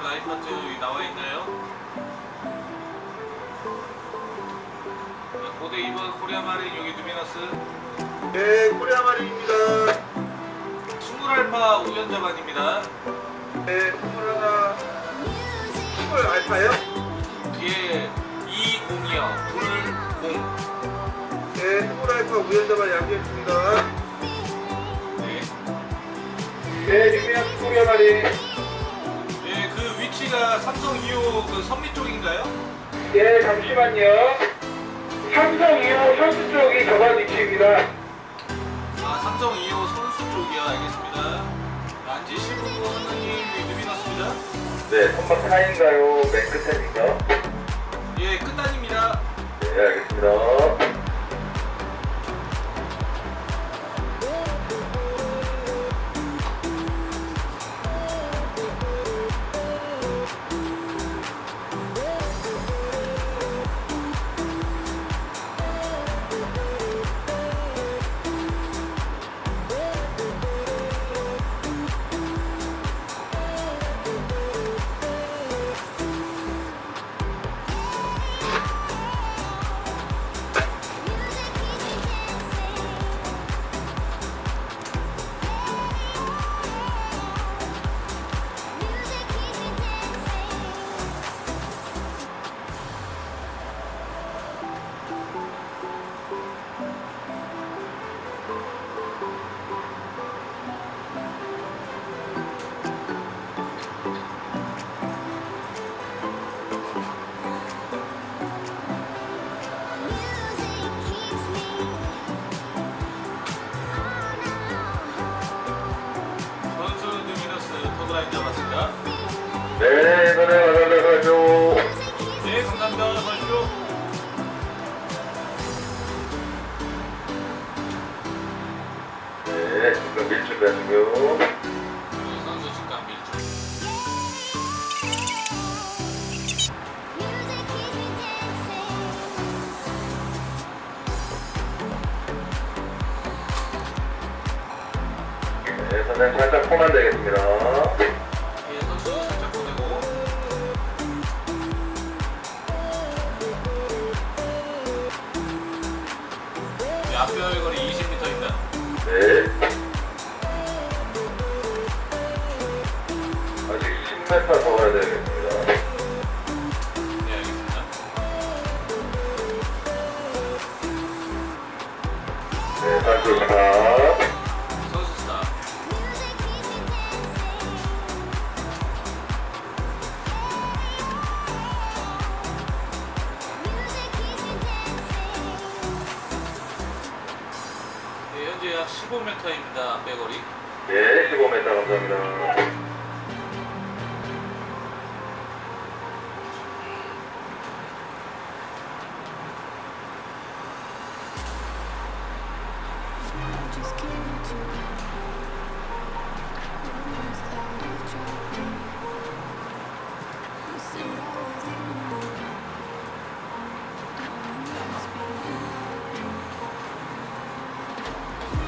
라인 파트 여기 나와 있나요? 자, 고대 2번 코리아 마린 여기 누미너스. 네, 코리아 마린입니다. 스물알파 우연자반입니다. 네, 스물 알파요? 뒤에 20이요. 20. 네, 스물 알파 우연자만 양지했습니다. 네. 네, 유미한 코리아 마린. 예, 그 위치가 삼성 2호 그 선미 쪽인가요? 네, 잠시만요. 삼성 2호 선수 쪽이 저반 위치입니다. 아, 삼성 2호 선수 쪽이요. 알겠습니다. 안지 15호 선생님 누미너스입니다. 네, 선박 4인가요? 맨 끝에인가? 예, 끝단입니다. 네, 알겠습니다. 선수 누미너스 터드라인 잡았습니다. 네, 이번에 와달라가죠. 네, 감사합니다. 가시죠. 네, 지금 밀출가지고요. 선수 직관 밀주. 네, 선생님 살짝 포만 되겠습니다. 예, 선수 살짝 보내고. 네, 앞별 거리 20m입니다. 네. 아직 10m 더 가야 되겠습니다. 네, 알겠습니다. 네, 선수 스탑. 선수 스탑. 네, 현재 약 15m입니다. 앞배 거리. 네, 15m 감사합니다. Just can't let you go. Don't understand you've tried me. You said I wasn't enough. Don't always be happy.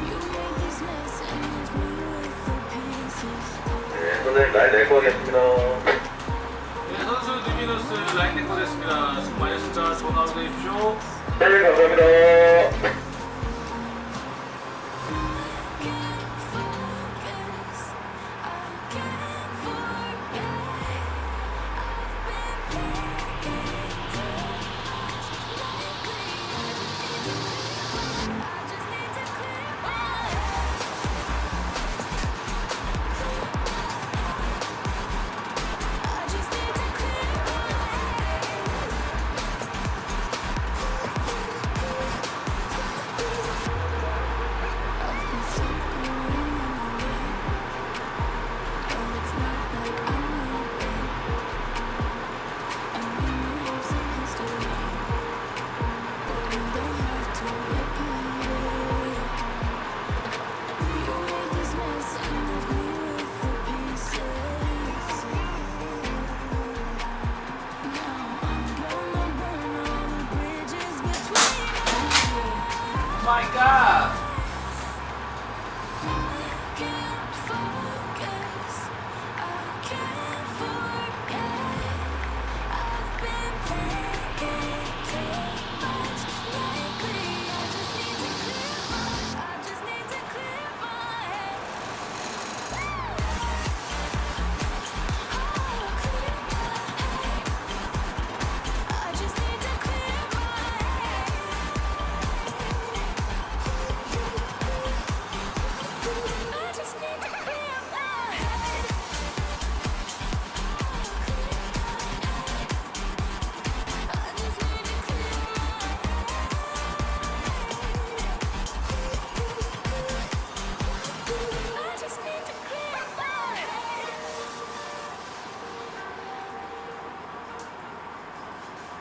You made this mess and left me with the pieces. 네, 선생님 라인 내고 하겠습니다. 네, 선수 누미너스 라인 데코 됐습니다. 수고 많으셨습니다. 좋은 하루 되십시오. 네, 감사합니다. My God!